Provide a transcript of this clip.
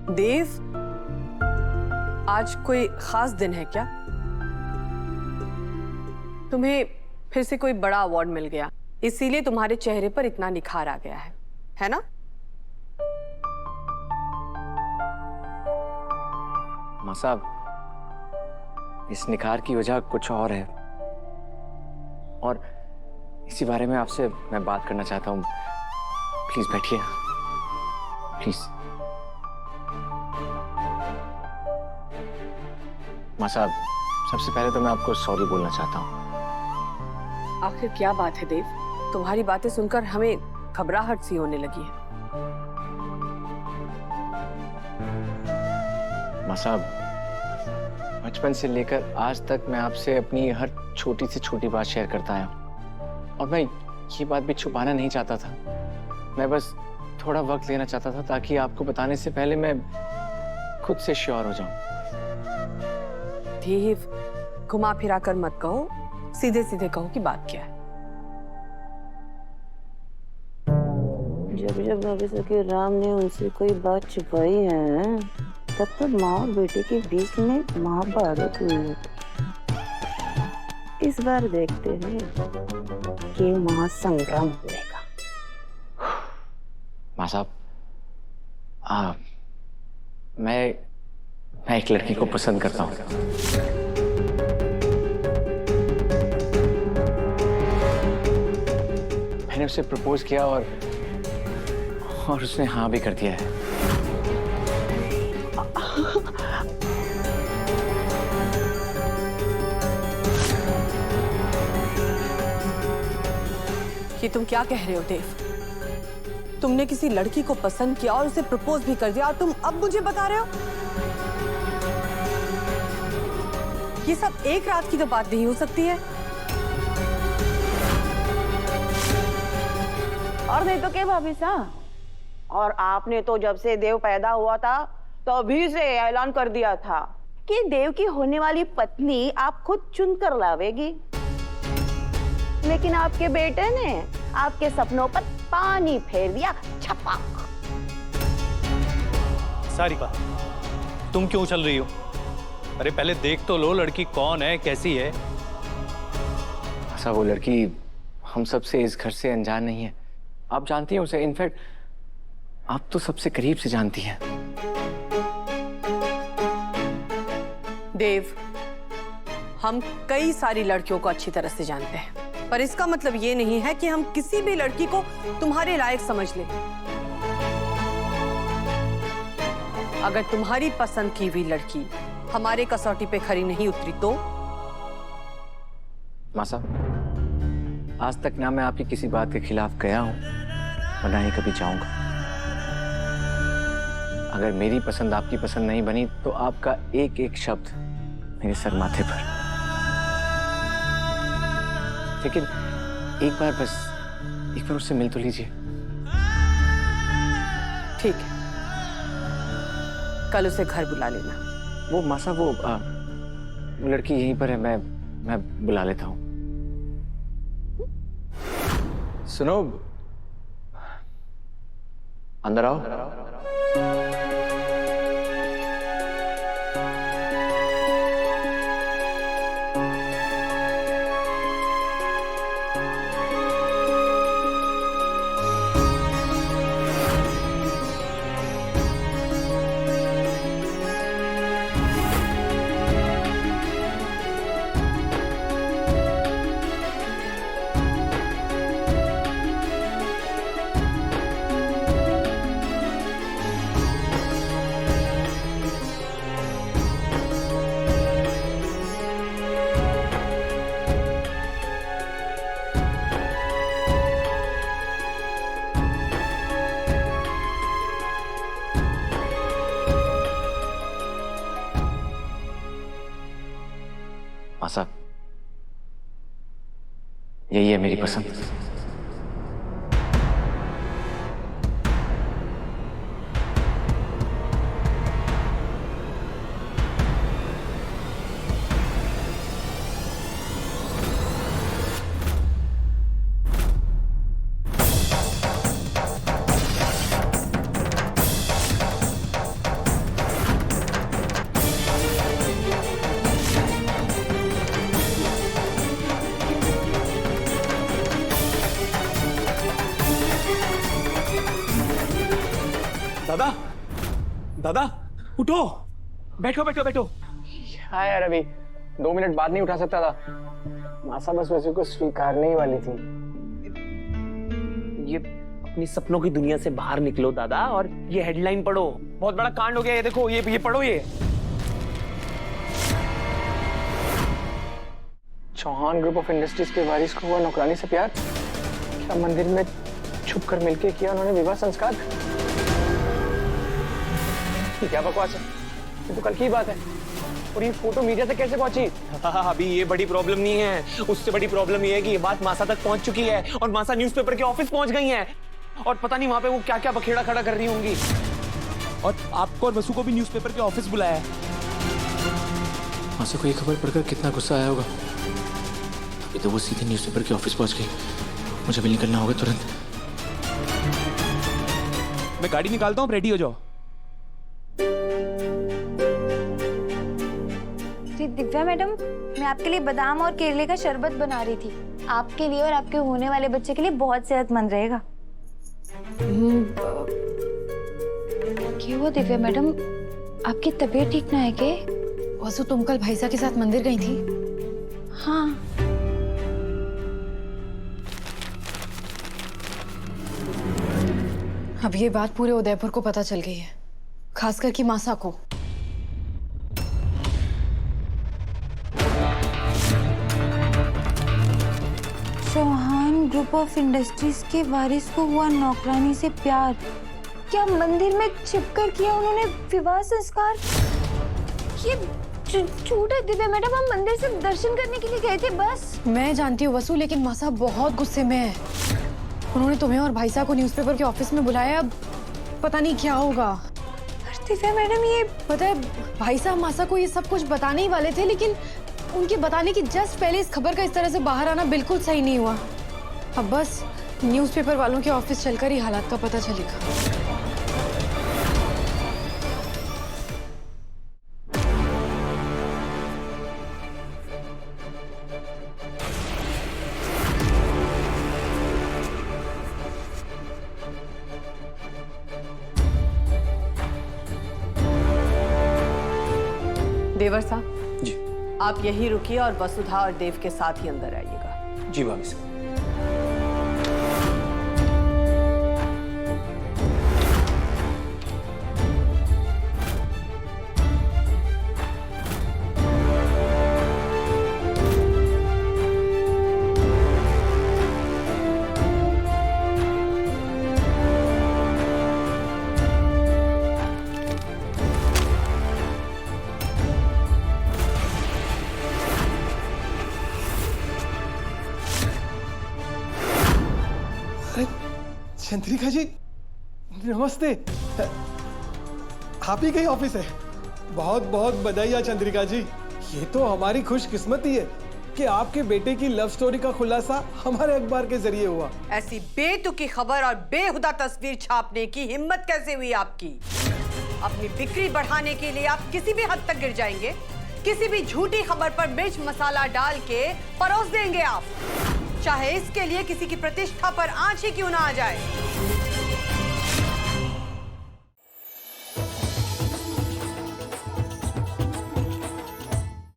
देव, आज कोई खास दिन है क्या? तुम्हें फिर से कोई बड़ा अवार्ड मिल गया, इसीलिए तुम्हारे चेहरे पर इतना निखार आ गया है ना? माँ साहब, इस निखार की वजह कुछ और है और इसी बारे में आपसे मैं बात करना चाहता हूँ। प्लीज बैठिए, प्लीज। माँ साहब, सबसे पहले तो मैं आपको सॉरी बोलना चाहता हूँ। आखिर क्या बात है देव? तुम्हारी बातें सुनकर हमें घबराहट सी होने लगी है। माँ साहब, बचपन से लेकर आज तक मैं आपसे अपनी हर छोटी से छोटी बात शेयर करता आया और मैं ये बात भी छुपाना नहीं चाहता था। मैं बस थोड़ा वक्त लेना चाहता था ताकि आपको बताने से पहले मैं खुद से श्योर हो जाऊं। देव, घुमा फिरा कर मत कहो, सीधे सीधे कहो कि बात क्या है। जब जब भविष्य के राम ने उनसे कोई बात छुपाई है, तब तो माँ और बेटे के बीच में महाभारत हुई। इस बार देखते हैं कि महासंग्राम होगा। माँ साहब, मैं एक लड़की को पसंद करता हूँ। मैंने उसे प्रपोज किया और उसने हाँ भी कर दिया है। ये तुम क्या कह रहे हो देव? तुमने किसी लड़की को पसंद किया और उसे प्रपोज भी कर दिया और तुम अब मुझे बता रहे हो? ये सब एक रात की तो बात नहीं हो सकती है। और नहीं तो क्या भाभी साहब, और आपने तो जब से देव पैदा हुआ था तभी से ऐलान कर दिया था कि देव की होने वाली पत्नी आप खुद चुनकर लावेगी। लेकिन आपके बेटे ने आपके सपनों पर पानी फेर दिया, छपाक। सारिका, तुम क्यों चल रही हो? अरे पहले देख तो लो लड़की कौन है, कैसी है। ऐसा वो लड़की हम सबसे इस घर से अनजान नहीं है। आप जानती हैं उसे, इनफैक्ट आप तो सबसे करीब से जानती हैं। देव, हम कई सारी लड़कियों को अच्छी तरह से जानते हैं, पर इसका मतलब ये नहीं है कि हम किसी भी लड़की को तुम्हारे लायक समझ लें। अगर तुम्हारी पसंद की हुई लड़की हमारे कसौटी पे खरी नहीं उतरी तो? माँ साहब, आज तक ना मैं आपकी किसी बात के खिलाफ गया हूं और ना ही कभी जाऊंगा। अगर मेरी पसंद आपकी पसंद नहीं बनी तो आपका एक एक शब्द मेरे सर माथे पर। लेकिन एक बार उससे मिल तो लीजिए। ठीक है, कल उसे घर बुला लेना। वो माँ साहब, वो लड़की यहीं पर है, मैं बुला लेता हूँ। सुनो, अंदर आओ। माँ साहब, यही है मेरी पसंद। दादा उठो, बैठो बैठो बैठो। हाँ यार, अभी 2 मिनट बाद नहीं उठा सकता था। मासा बस वैसे को स्वीकारने ही वाली थी। ये अपनी सपनों की दुनिया से बाहर निकलो दादा, और ये हेडलाइन पढ़ो। बहुत बड़ा कांड हो गया, ये देखो, ये पढ़ो ये। चौहान ग्रुप ऑफ इंडस्ट्रीज के वारिस को हुआ नौकरानी से प्यार। क्या मंदिर में छुप कर मिलके किया उन्होंने विवाह संस्कार? ये क्या बकवास है? ये तो कल की बात है। और ये फोटो मीडिया तक कैसे पहुंची? अभी ये बड़ी प्रॉब्लम नहीं है, उससे बड़ी प्रॉब्लम ये है कि ये बात मासा तक पहुंच चुकी है, और मासा न्यूज़पेपर के ऑफिस पहुंच गई हैं, और पता नहीं वहां पे वो क्या क्या बखेड़ा खड़ा कर रही होंगी। और आपको और वसु को भी न्यूज़पेपर के ऑफिस बुलाया है। मासा को ये खबर पढ़कर कितना गुस्सा आया होगा। अभी तो वो सीधे न्यूज़पेपर के ऑफिस पहुंच गई। मुझे भी निकलना होगा तुरंत। मैं गाड़ी निकालता हूँ, रेडी हो जाओ। दिव्या मैडम, मैं आपके लिए बादाम और केले का शरबत बना रही थी। आपके लिए और आपके होने वाले बच्चे के लिए बहुत सेहतमंद रहेगा। क्या हुआ दिव्या मैडम, आपकी तबीयत ठीक ना है क्या? वसु, तुम कल भाईसा के साथ मंदिर गई थी? हाँ। अब ये बात पूरे उदयपुर को पता चल गई है, खासकर कि मासा को। चौहान ग्रुप ऑफ इंडस्ट्रीज के वारिस को हुआ नौकरानी से प्यार। क्या मंदिर में छिपकर किया उन्होंने विवाह संस्कार? ये झूठ है दिव्या मैडम, हम मंदिर से दर्शन करने के लिए गए थे बस। मैं जानती हूँ वसु, लेकिन मासा बहुत गुस्से में है। उन्होंने तुम्हें और भाईसा को न्यूज़पेपर के ऑफिस में बुलाया। अब पता नहीं क्या होगा। दिव्या मैडम, ये पता है, भाईसा मासा को ये सब कुछ बताने ही वाले थे, लेकिन उनके बताने की जस्ट पहले इस खबर का इस तरह से बाहर आना बिल्कुल सही नहीं हुआ। अब बस न्यूज़पेपर वालों के ऑफिस चलकर ही हालात का पता चलेगा। देवर साहब जी, आप यहीं रुकिए और वसुधा और देव के साथ ही अंदर आइएगा। जी भाभी साहब। चंद्रिका जी नमस्ते। आप ही का ही ऑफिस है? बहुत बहुत बधाई चंद्रिका जी। ये तो हमारी खुशकिस्मती है कि आपके बेटे की लव स्टोरी का खुलासा हमारे अखबार के जरिए हुआ। ऐसी बेतुकी खबर और बेहुदा तस्वीर छापने की हिम्मत कैसे हुई आपकी? अपनी बिक्री बढ़ाने के लिए आप किसी भी हद तक गिर जाएंगे। किसी भी झूठी खबर पर मिर्च मसाला डाल के परोस देंगे आप, चाहे इसके लिए किसी की प्रतिष्ठा पर आंच ही क्यों ना आ जाए।